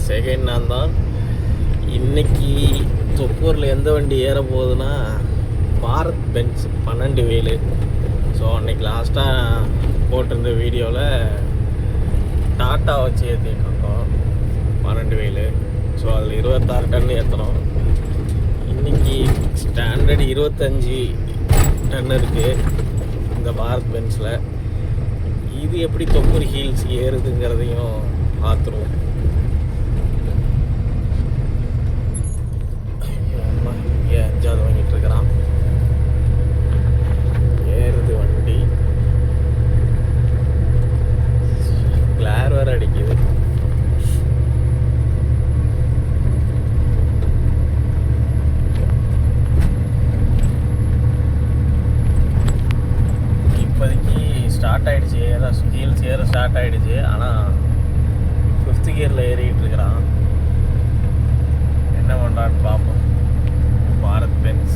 Second நான் தான். இன்னைக்கு தொப்பூரில் எந்த வண்டி ஏற போகுதுன்னா பாரத் பென்ஸ் 12,000. ஸோ அன்னைக்கு லாஸ்ட்டாக போட்டிருந்த வீடியோவில் டாட்டா வச்சு ஏற்றிட்டு இருக்கோம் 12,000. ஸோ அதில் 26 டன் ஏற்றுறோம். இன்றைக்கி ஸ்டாண்டர்டு 25 டன் இருக்குது இந்த பாரத் பென்ஸில். இது எப்படி தொப்பூர் ஹீல்ஸ் ஏறுதுங்கிறதையும் பார்த்துருவோம். அஞ்சாவது வாங்கிட்டு இருக்கிறான். ஏறுது வண்டி. கிளார் வேற அடிக்குது. இப்போதைக்கு ஸ்டார்ட் ஆகிடுச்சு, ஹீல்ஸ் ஏற ஸ்டார்ட் ஆகிடுச்சு. ஆனால் 5th கியரில் ஏறிக்கிட்டு இருக்கிறான். என்ன பண்ணுறான்னு பார்ப்போம். பாரத் பென்ஸ்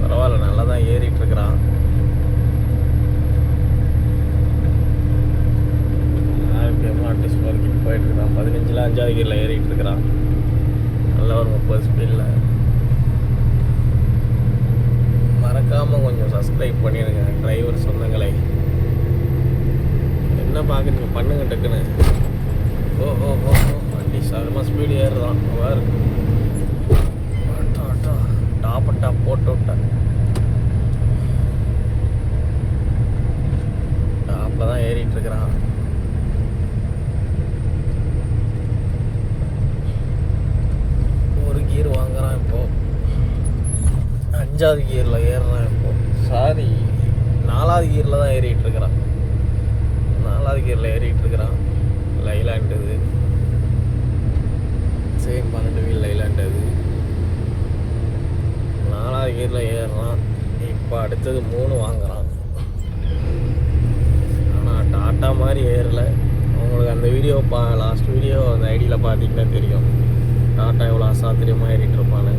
பரவாயில்ல, நல்லா தான் ஏறிட்டு இருக்கிறான். ஆர்டிஸ்ட் வரைக்கும் போயிட்டு இருக்கான். 15ல் 5வது கியரில் ஏறிட்டு இருக்கிறான். நல்லா ஒரு 30 ஸ்பீடில். மறக்காமல் கொஞ்சம் சப்ஸ்கிரைப் பண்ணிடுங்க டிரைவர் சொந்தங்களை. என்ன பார்க்குறீங்க, பண்ணுங்க டக்குன்னு. ஓஹோ வண்டி சகமாக ஸ்பீடு ஏறுறான். வேறு டாப் போட்டு விட்டேன். டாப்பில் தான் ஏறிட்டு இருக்கிறான். ஒரு கியர் வாங்குறான் இப்போ. 5வது கியரில் ஏறுறான் இப்போ. சாரி, 4வது கியரில் தான் ஏறிட்டு இருக்கிறான். 4வது கியரில் ஏறிட்டு இருக்கிறான். லைலாண்டு இது சேம் 12 வீல் லைலாண்டு அது. 4வது கியரில் ஏறுறான். இப்போ அடுத்தது 3 வாங்குறான். ஆனால் டாட்டா மாதிரி ஏறலை. உங்களுக்கு அந்த வீடியோ லாஸ்ட் வீடியோ அந்த ஐடியில் பார்த்தீங்கன்னா தெரியும் டாட்டா எவ்வளோ அசாத்திரியமாக ஏறிட்டு இருப்பான்னு.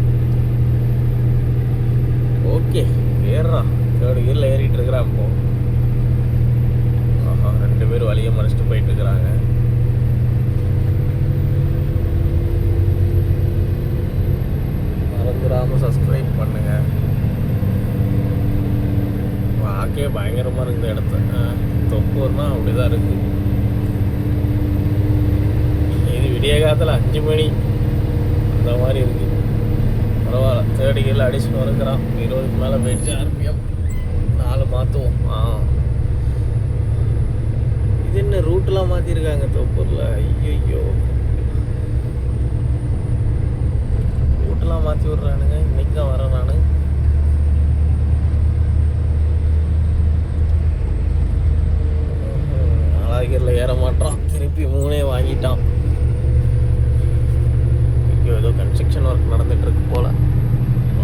ஓகே, ஏறுறான். 3rd கியரில் ஏறிட்டு இருக்கிறான் இப்போ. ஆஹா, 2 பேர் வழியை மறைச்சிட்டு போயிட்டு இருக்கிறாங்க. மறந்துடாமல் சப்ஸ்கிரைப் பண்ணுங்க. வாக்கே பயங்கரமாக இருக்குது இடத்த. தொப்பூர்னா அப்படிதான் இருக்குது. இது விடிய காலத்தில் 5 மணி அந்த மாதிரி இருக்குது. பரவாயில்ல, 3rd கியரில் அடிச்சுட்டு வருகிறான். 20க்கு மேலே போயிடுச்சு ஆர்பிஎம். 4 மாற்றுவோம். இது என்ன ரூட்டெலாம் மாற்றிருக்காங்க தொப்பூரில். ஐயோ, ரூட்டெலாம் மாற்றி விட்றானுங்க. இன்னைக்கு தான் வரேன் நான். நாலாகிரில் ஏற மாட்டான். திருப்பி 3 வாங்கிட்டான். ஏதோ கன்ஸ்ட்ரக்ஷன் ஒர்க் நடந்துட்டு இருக்கு போல.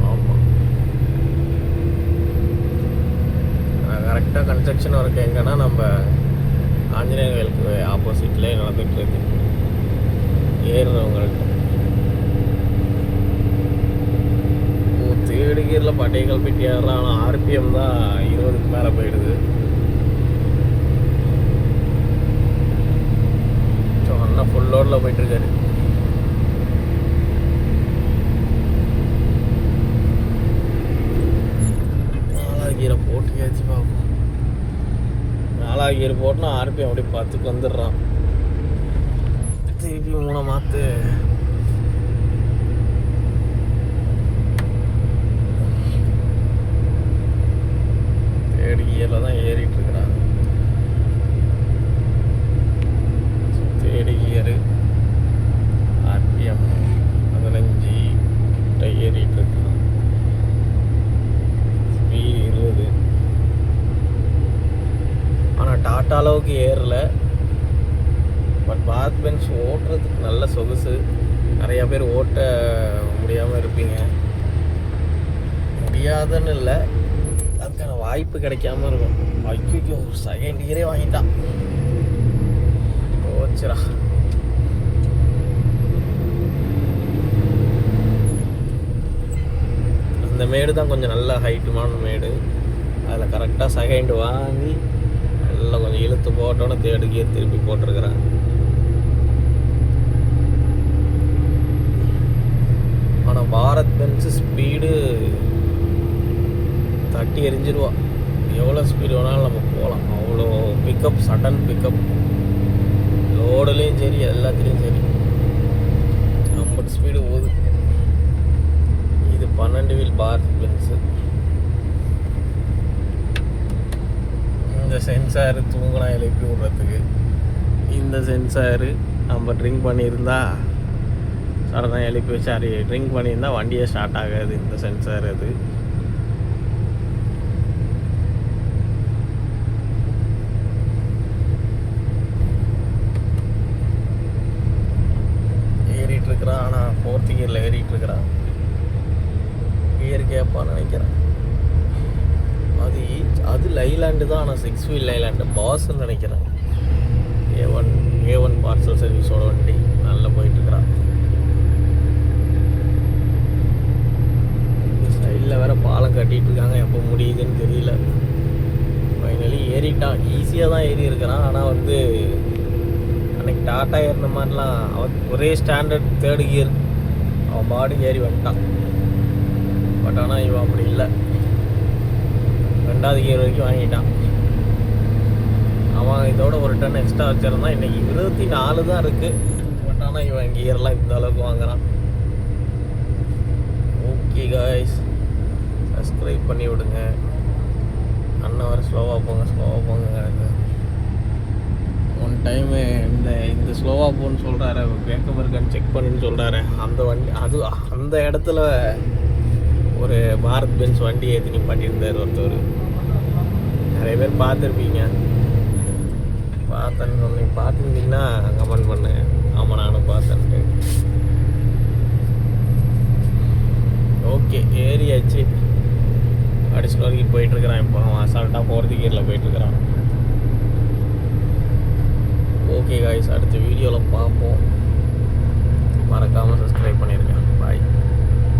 ஆமாம், கரெக்டாக கன்ஸ்ட்ரக்ஷன் ஒர்க் எங்கன்னா நம்ம ஆஞ்சநேயர் கோயிலுக்கு ஆப்போசிட்லேயே நடந்துட்டு இருக்கு. ஏறுறவங்கள்ட்ட 3rd கியரில் பட்டைகள் பெட்டி ஏறுறான். ஆனால் ஆர்பிஎம் தான் 20க்கு மேலே போயிடுது. ஸோ அண்ணா ஃபுல் லோடில் போயிட்டுருக்காரு. போட்டியாச்சு பார்ப்போம். 4வது கியர் போட்டுனா ஆர்பிஎம் அப்படி 10க்கு வந்துடுறான். திருப்பி 3 மாற்று. கியரில் தான் ஏறிட்டு இருக்கிறாங்க. 3rd கியரு ஆர்பிஎம் 15 ஏறிட்டு இருக்கான். ஸ்பீடு 20. ஆனால் டாட்டா அளவுக்கு ஏறல. பட் பாரத் பென்ஸ் ஓட்டுறதுக்கு நல்ல சொகுசு. நிறையா பேர் ஓட்ட முடியாமல் இருப்பீங்க. முடியாதுன்னு இல்லை, அதுக்கான வாய்ப்பு கிடைக்காம இருக்கும். ஐயோ, 2nd கியரே வாங்கிட்டான். போச்சுரா. அந்த மேடு தான் கொஞ்சம் நல்ல ஹைட்டுமான மேடு. அதில் கரெக்டாக 2nd வாங்கி நல்லா கொஞ்சம் இழுத்து போட்டோன்னே 3rd கியர் திருப்பி போட்டிருக்கிறேன். மேக்ஸ் ஸ்பீடு தட்டி எரிஞ்சிருவா. எவ்வளோ ஸ்பீடு வேணாலும் நம்ம போகலாம். அவ்வளோ பிக்கப், சடன் பிக்கப், லோடுலேயும் சரி எல்லாத்துலேயும் சரி 50 ஸ்பீடு போகுது. இது 12 வீல் பாரத் பென்ஸு. இந்த சென்சாரு தூங்கினா எழுப்பி விட்றதுக்கு, இந்த சென்சாரு நம்ம ட்ரிங்க் பண்ணியிருந்தா சடனாக எழுப்பி வச்சு ட்ரிங்க் பண்ணியிருந்தால் வண்டியே ஸ்டார்ட் ஆகாது. இந்த சென்சார் அது. ஏறிட்டுருக்குறான். ஆனால் 4th கியரில் ஏறிட்டுருக்குறான். கியர் கேட்பான்னு நினைக்கிறேன். அது லைலாண்டு தான். ஆனால் 6 வீல் லைலாண்டு பாஸ்ன்னு நினைக்கிறேன். A1 பார்சல் சர்வீஸோட வண்டி நல்லா போயிட்டுருக்குறான். சைடில் வேறு பாலம் கட்டிகிட்டு இருக்காங்க. எப்போ முடியுதுன்னு தெரியல. ஃபைனலி ஏறிட்டான். ஈஸியாக தான் ஏறி இருக்கிறான். ஆனால் வந்து அன்றைக்கி டாட்டா ஏறின மாதிரிலாம் அவன் ஒரே ஸ்டாண்டர்ட் 3rd கியர் அவன் பாடு ஏறி வந்துட்டான். பட் ஆனால் இவன் அப்படி இல்லை, 2வது கியர் வரைக்கும் வாங்கிட்டான். அவன் இதோட ஒரு டன் எக்ஸ்ட்ரா வச்சுருந்தான். இன்றைக்கி 24 தான் இருக்குது. பட் ஆனால் இவன் கியர்லாம் இந்த அளவுக்கு வாங்குறான். ஓகே காய்ஸ், சப்ஸ்கிரைப் பண்ணி விடுங்க. அண்ணன் வர ஸ்லோவாக போங்க. ஒன் டைமு இந்த ஸ்லோவாக போன்னு சொல்கிறாரு, பிரேக்கப் இருக்கான்னு செக் பண்ணுன்னு சொல்கிறாரு. அந்த வண்டி அந்த இடத்துல ஒரு பாரத் பென்ஸ் வண்டி ஏற்றி நிப்பாட்டியிருந்தார் ஒருத்தர். நிறைய பேர் பார்த்துருப்பீங்க. பார்த்துருந்தீங்கன்னா கமெண்ட் பண்ணுங்க. ஆமாம், நானும் பார்த்தேன்ட்டு. ஓகே, ஏறியாச்சு. அடிஷனல் வரைக்கும் போயிட்டுருக்கிறான். இப்போ அவன் அசால்ட்டாக 4th கியரில் போயிட்டுருக்கிறான். ஓகே காய்ஸ், அடுத்த வீடியோவில் பார்ப்போம். மறக்காமல் சப்ஸ்கிரைப் பண்ணியிருக்கேன். பாய்.